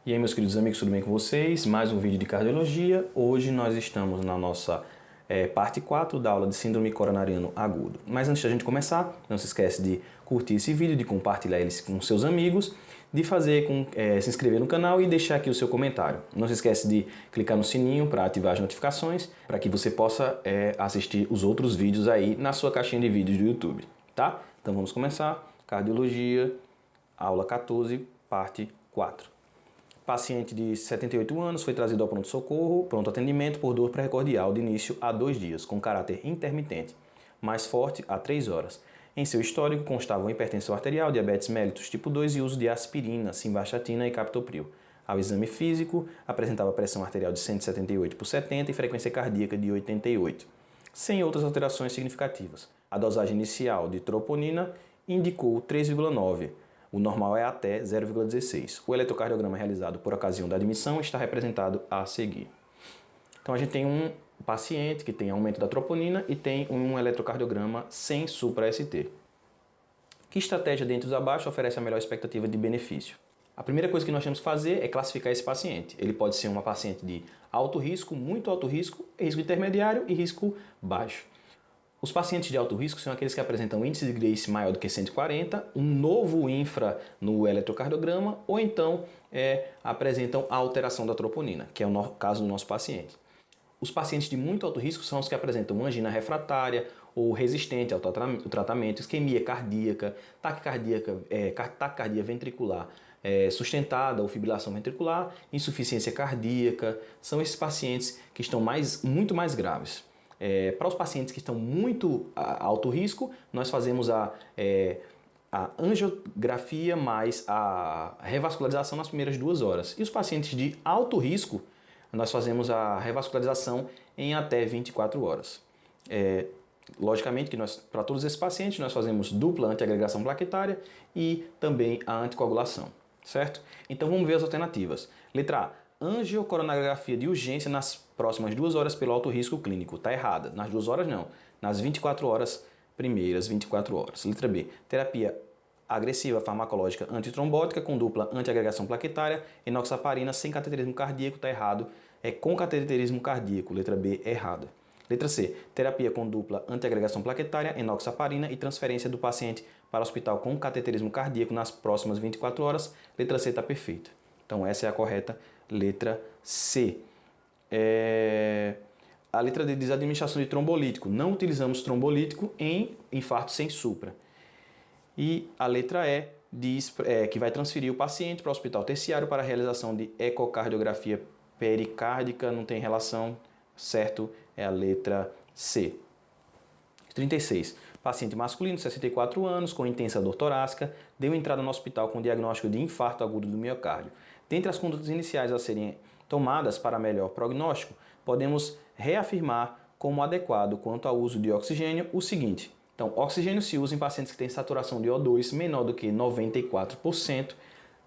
E aí, meus queridos amigos, tudo bem com vocês? Mais um vídeo de cardiologia. Hoje nós estamos na nossa parte 4 da aula de síndrome coronariano agudo. Mas antes da gente começar, não se esquece de curtir esse vídeo, de compartilhar ele com seus amigos, de se inscrever no canal e deixar aqui o seu comentário. Não se esquece de clicar no sininho para ativar as notificações, para que você possa assistir os outros vídeos aí na sua caixinha de vídeos do YouTube, tá? Então vamos começar. Cardiologia, aula 14, parte 4. Paciente de 78 anos foi trazido ao pronto-socorro, pronto atendimento por dor pré-cordial de início há 2 dias, com caráter intermitente, mais forte há 3 horas. Em seu histórico constavam hipertensão arterial, diabetes mellitus tipo 2 e uso de aspirina, simvastatina e captopril. Ao exame físico, apresentava pressão arterial de 178 por 70 e frequência cardíaca de 88, sem outras alterações significativas. A dosagem inicial de troponina indicou 3,9. O normal é até 0,16. O eletrocardiograma realizado por ocasião da admissão está representado a seguir. Então a gente tem um paciente que tem aumento da troponina e tem um eletrocardiograma sem supra-ST. Que estratégia dentre os abaixo oferece a melhor expectativa de benefício? A primeira coisa que nós temos que fazer é classificar esse paciente. Ele pode ser uma paciente de alto risco, muito alto risco, risco intermediário e risco baixo. Os pacientes de alto risco são aqueles que apresentam índice de Grace maior do que 140, um novo infra no eletrocardiograma ou então apresentam a alteração da troponina, que é o caso do nosso paciente. Os pacientes de muito alto risco são os que apresentam angina refratária ou resistente ao tratamento, isquemia cardíaca, taquicardia ventricular sustentada ou fibrilação ventricular, insuficiência cardíaca. São esses pacientes que estão muito mais graves. Para os pacientes que estão muito alto risco, nós fazemos a angiografia mais a revascularização nas primeiras 2 horas. E os pacientes de alto risco, nós fazemos a revascularização em até 24 horas. Logicamente que para todos esses pacientes nós fazemos dupla antiagregação plaquetária e também a anticoagulação, certo? Então vamos ver as alternativas. Letra A. Angiocoronariografia de urgência nas próximas 2 horas pelo alto risco clínico. Está errada. Nas 2 horas não. Nas 24 horas, primeiras 24 horas. Letra B. Terapia agressiva farmacológica antitrombótica com dupla antiagregação plaquetária, enoxaparina sem cateterismo cardíaco. Está errado. É com cateterismo cardíaco. Letra B, errada. Letra C. Terapia com dupla antiagregação plaquetária, enoxaparina e transferência do paciente para o hospital com cateterismo cardíaco nas próximas 24 horas. Letra C está perfeita. Então essa é a correta letra C. A letra D diz administração de trombolítico. Não utilizamos trombolítico em infarto sem supra. E a letra E diz que vai transferir o paciente para o hospital terciário para a realização de ecocardiografia pericárdica. Não tem relação, certo? É a letra C. 36. Paciente masculino, 64 anos, com intensa dor torácica, deu entrada no hospital com diagnóstico de infarto agudo do miocárdio. Dentre as condutas iniciais a serem tomadas para melhor prognóstico, podemos reafirmar como adequado quanto ao uso de oxigênio o seguinte. Então, oxigênio se usa em pacientes que têm saturação de O2 menor do que 94%,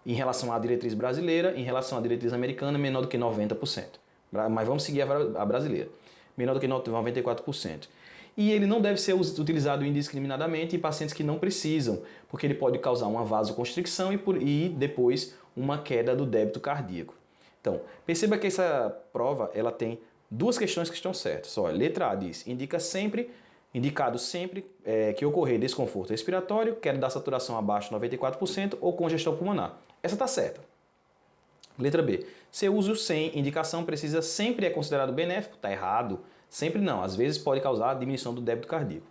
em relação à diretriz brasileira, em relação à diretriz americana, menor do que 90%. Mas vamos seguir a brasileira. Menor do que 94%. E ele não deve ser utilizado indiscriminadamente em pacientes que não precisam, porque ele pode causar uma vasoconstricção e depois uma queda do débito cardíaco. Então, perceba que essa prova ela tem 2 questões que estão certas. Olha, letra A diz, indicado sempre que ocorrer desconforto respiratório, queda da saturação abaixo de 94% ou congestão pulmonar. Essa está certa. Letra B. Seu uso sem indicação sempre é considerado benéfico? Está errado. Sempre não. Às vezes pode causar diminuição do débito cardíaco.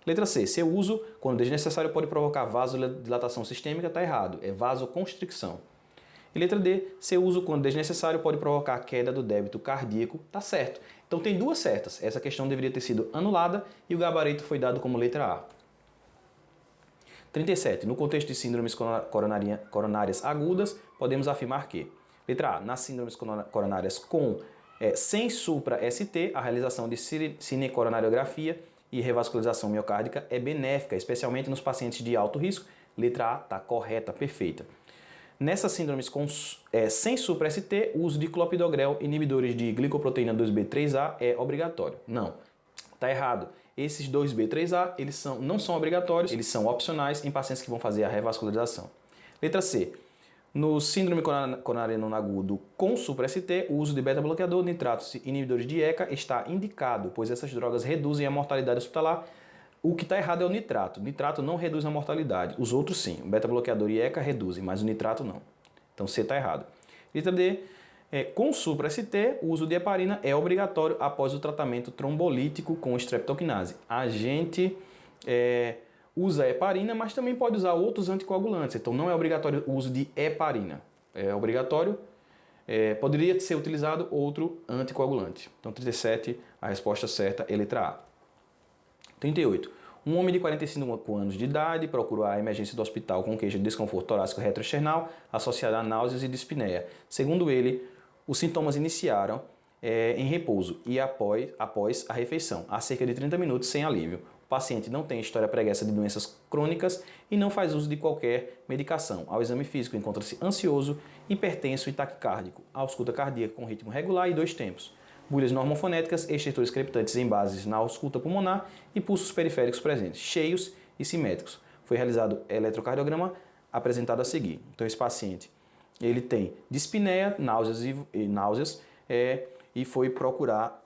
Letra C. Seu uso, quando desnecessário, pode provocar vasodilatação sistêmica? Está errado. É vasoconstricção. E letra D. Seu uso, quando desnecessário, pode provocar queda do débito cardíaco? Está certo. Então tem 2 certas. Essa questão deveria ter sido anulada e o gabarito foi dado como letra A. 37. No contexto de síndromes coronárias agudas, podemos afirmar que letra A. Nas síndromes coronárias sem supra-ST, a realização de cinecoronariografia e revascularização miocárdica é benéfica, especialmente nos pacientes de alto risco. Letra A está correta, perfeita. Nessas síndromes sem supra-ST, o uso de clopidogrel, inibidores de glicoproteína 2B3A é obrigatório. Não, está errado. Esses 2B3A não são obrigatórios, eles são opcionais em pacientes que vão fazer a revascularização. Letra C. No síndrome coronariano agudo com supra-ST, o uso de beta-bloqueador, nitratos e inibidores de ECA está indicado, pois essas drogas reduzem a mortalidade hospitalar. O que está errado é o nitrato. O nitrato não reduz a mortalidade. Os outros sim. O beta-bloqueador e ECA reduzem, mas o nitrato não. Então C está errado. Letra D. Com supra-ST, o uso de heparina é obrigatório após o tratamento trombolítico com streptokinase. A gente usa heparina, mas também pode usar outros anticoagulantes. Então não é obrigatório o uso de heparina. É obrigatório, poderia ser utilizado outro anticoagulante. Então 37, a resposta certa é letra A. 38. Um homem de 45 anos de idade procurou a emergência do hospital com queixa de desconforto torácico retroesternal associado a náuseas e dispneia. Segundo ele, os sintomas iniciaram em repouso e após a refeição, há cerca de 30 minutos sem alívio. O paciente não tem história pregressa de doenças crônicas e não faz uso de qualquer medicação. Ao exame físico, encontra-se ansioso, hipertenso e taquicárdico. A ausculta cardíaca com ritmo regular e 2 tempos. Bolhas normofonéticas, estertores crepitantes em bases na ausculta pulmonar e pulsos periféricos presentes, cheios e simétricos. Foi realizado eletrocardiograma apresentado a seguir. Então esse paciente ele tem dispneia, náuseas e foi procurar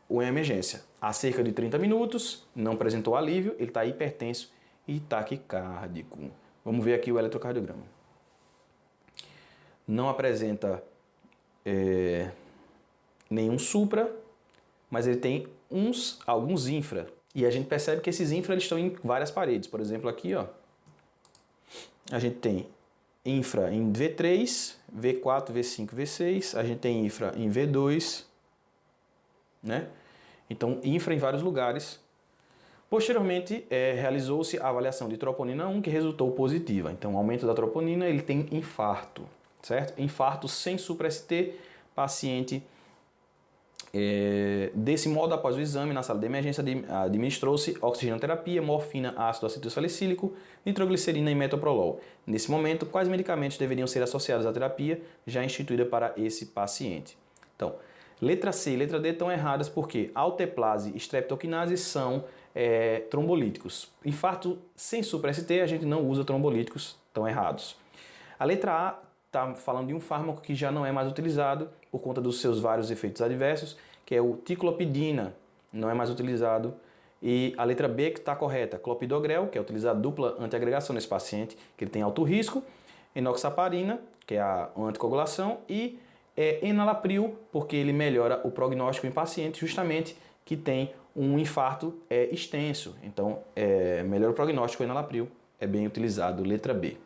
uma emergência. Há cerca de 30 minutos, não apresentou alívio, ele está hipertenso e taquicárdico. Vamos ver aqui o eletrocardiograma. Não apresenta nenhum supra, mas ele tem alguns infra. E a gente percebe que esses infra eles estão em várias paredes. Por exemplo, aqui ó, a gente tem infra em V3, V4, V5, V6. A gente tem infra em V2, né? Então, infra em vários lugares. Posteriormente, realizou-se a avaliação de troponina 1, que resultou positiva. Então, aumento da troponina, ele tem infarto, certo? Infarto sem supra-ST, paciente... desse modo, após o exame na sala de emergência, administrou-se oxigenoterapia, morfina, ácido acetilsalicílico, nitroglicerina e metoprolol. Nesse momento, quais medicamentos deveriam ser associados à terapia já instituída para esse paciente? Então, letra C e letra D estão erradas porque alteplase e streptokinase são trombolíticos. Infarto sem supra-ST, a gente não usa trombolíticos, estão errados. A letra A está falando de um fármaco que já não é mais utilizado por conta dos seus vários efeitos adversos, que é o ticlopidina, não é mais utilizado. E a letra B que está correta, clopidogrel, que é utilizado dupla antiagregação nesse paciente, que ele tem alto risco, enoxaparina, que é a anticoagulação, e enalapril, porque ele melhora o prognóstico em pacientes justamente que tem um infarto extenso. Então, melhora o prognóstico, enalapril é bem utilizado, letra B.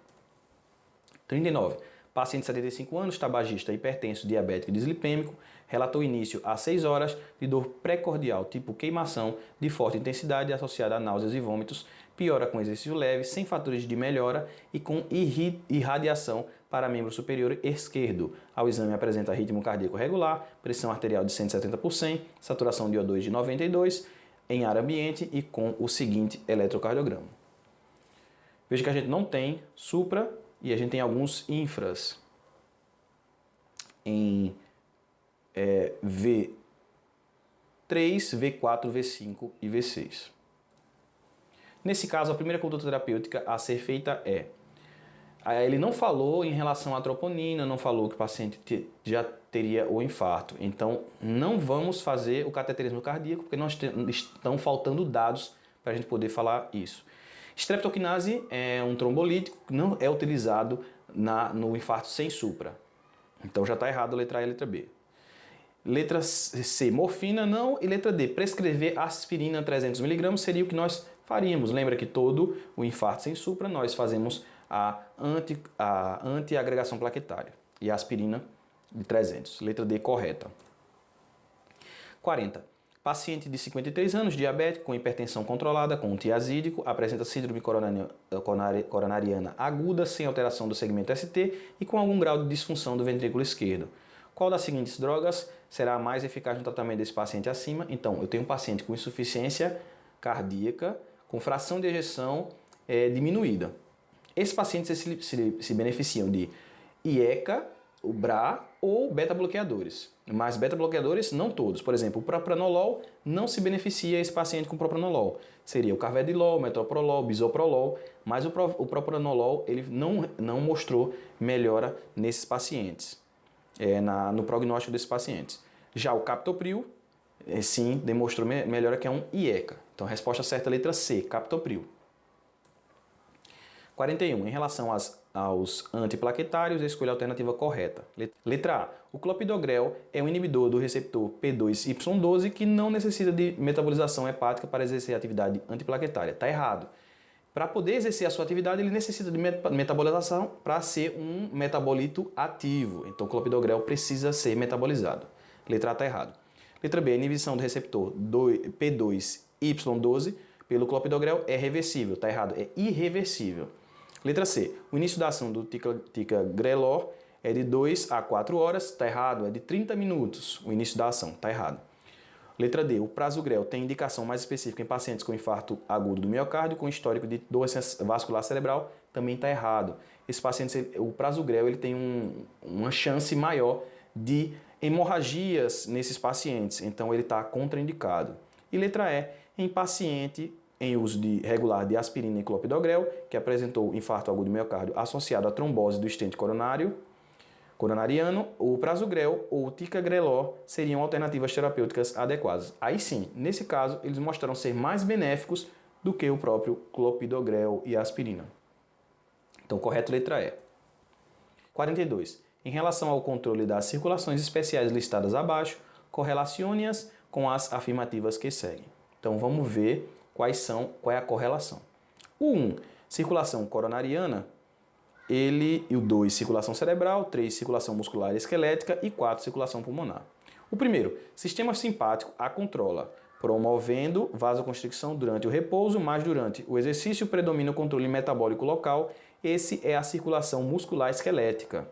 39. Paciente de 75 anos, tabagista, hipertenso, diabético e dislipêmico, relatou início às 6 horas de dor pré-cordial tipo queimação de forte intensidade associada a náuseas e vômitos, piora com exercício leve, sem fatores de melhora e com irradiação para membro superior esquerdo. Ao exame apresenta ritmo cardíaco regular, pressão arterial de 170 por 100, saturação de O2 de 92 em ar ambiente e com o seguinte eletrocardiograma. Veja que a gente não tem supra e a gente tem alguns infras em V3, V4, V5 e V6. Nesse caso, a primeira conduta terapêutica a ser feita ele não falou em relação à troponina, não falou que o paciente já teria o infarto. Então, não vamos fazer o cateterismo cardíaco, porque nós estão faltando dados para a gente poder falar isso. Streptokinase é um trombolítico que não é utilizado no infarto sem supra. Então já está errado a letra A e a letra B. Letra C, morfina não. E letra D, prescrever aspirina 300mg seria o que nós faríamos. Lembra que todo o infarto sem supra nós fazemos a antiagregação plaquetária. E a aspirina de 300. Letra D correta. 40. Paciente de 53 anos, diabético, com hipertensão controlada, com um tiazídico, apresenta síndrome coronariana aguda, sem alteração do segmento ST e com algum grau de disfunção do ventrículo esquerdo. Qual das seguintes drogas será a mais eficaz no tratamento desse paciente acima? Então, eu tenho um paciente com insuficiência cardíaca, com fração de ejeção diminuída. Esses pacientes se beneficiam de IECA o BRA ou beta-bloqueadores. Mas beta-bloqueadores não todos. Por exemplo, o propranolol não se beneficia esse paciente com propranolol. Seria o carvedilol, metoprolol, bisoprolol, mas o propranolol ele não mostrou melhora nesses pacientes, no prognóstico desses pacientes. Já o captopril, sim, demonstrou melhora, que é um IECA. Então a resposta certa é a letra C, captopril. 41. Em relação aos antiplaquetários, escolha a alternativa correta. Letra A. O clopidogrel é um inibidor do receptor P2Y12 que não necessita de metabolização hepática para exercer a atividade antiplaquetária. Está errado. Para poder exercer a sua atividade, ele necessita de metabolização para ser um metabolito ativo. Então, o clopidogrel precisa ser metabolizado. Letra A está errado. Letra B. A inibição do receptor P2Y12 pelo clopidogrel é reversível. Está errado. É irreversível. Letra C. O início da ação do ticagrelor é de 2 a 4 horas. Está errado. É de 30 minutos o início da ação. Está errado. Letra D. O prasugrel tem indicação mais específica em pacientes com infarto agudo do miocárdio com histórico de doença vascular cerebral. Também está errado. Esses pacientes, o prasugrel ele tem uma chance maior de hemorragias nesses pacientes. Então ele está contraindicado. E letra E. Em paciente em uso regular de aspirina e clopidogrel, que apresentou infarto agudo do miocárdio associado à trombose do estente coronariano, o prasugrel ou o ticagrelor seriam alternativas terapêuticas adequadas. Aí sim, nesse caso, eles mostraram ser mais benéficos do que o próprio clopidogrel e a aspirina. Então, correto, letra E. 42. Em relação ao controle das circulações especiais listadas abaixo, correlacione-as com as afirmativas que seguem. Então, vamos ver qual é a correlação. O 1, circulação coronariana, e o 2, circulação cerebral, 3, circulação muscular e esquelética e 4, circulação pulmonar. O primeiro, sistema simpático a controla, promovendo vasoconstricção durante o repouso, mas durante o exercício predomina o controle metabólico local. Esse é a circulação muscular esquelética.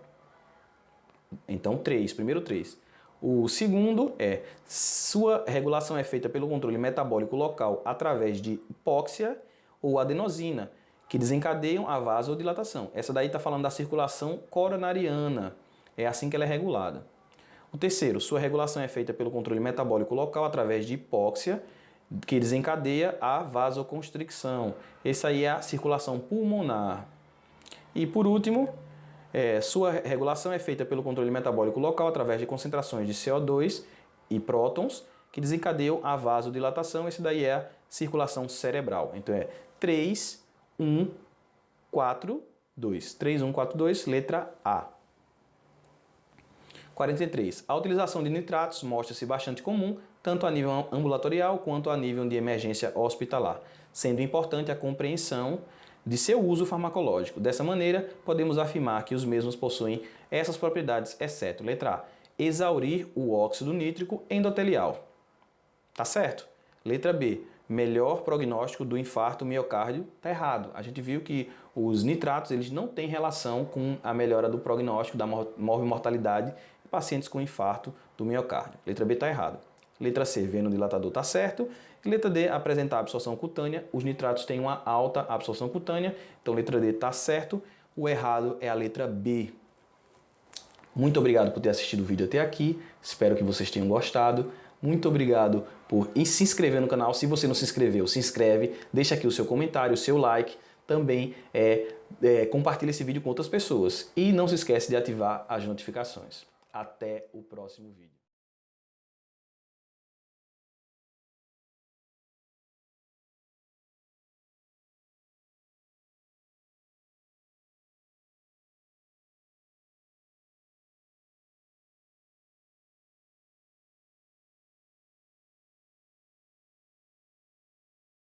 Então, 3, primeiro 3. O segundo é, sua regulação é feita pelo controle metabólico local através de hipóxia ou adenosina, que desencadeiam a vasodilatação. Essa daí está falando da circulação coronariana, é assim que ela é regulada. O terceiro, sua regulação é feita pelo controle metabólico local através de hipóxia, que desencadeia a vasoconstricção. Essa aí é a circulação pulmonar. E por último, sua regulação é feita pelo controle metabólico local através de concentrações de CO2 e prótons que desencadeiam a vasodilatação. Esse daí é a circulação cerebral. Então é 3, 1, 4, 2. 3, 1, 4, 2, letra A. 43. A utilização de nitratos mostra-se bastante comum, tanto a nível ambulatorial quanto a nível de emergência hospitalar, sendo importante a compreensão de seu uso farmacológico. Dessa maneira, podemos afirmar que os mesmos possuem essas propriedades, exceto, letra A, exaurir o óxido nítrico endotelial. Tá certo? Letra B, melhor prognóstico do infarto miocárdio. Tá errado. A gente viu que os nitratos eles não têm relação com a melhora do prognóstico da morbimortalidade em pacientes com infarto do miocárdio. Letra B tá errado. Letra C, venodilatador está certo. E letra D, apresentar absorção cutânea. Os nitratos têm uma alta absorção cutânea. Então, letra D está certo. O errado é a letra B. Muito obrigado por ter assistido o vídeo até aqui. Espero que vocês tenham gostado. Muito obrigado por se inscrever no canal. Se você não se inscreveu, se inscreve. Deixa aqui o seu comentário, o seu like. Também compartilha esse vídeo com outras pessoas. E não se esquece de ativar as notificações. Até o próximo vídeo.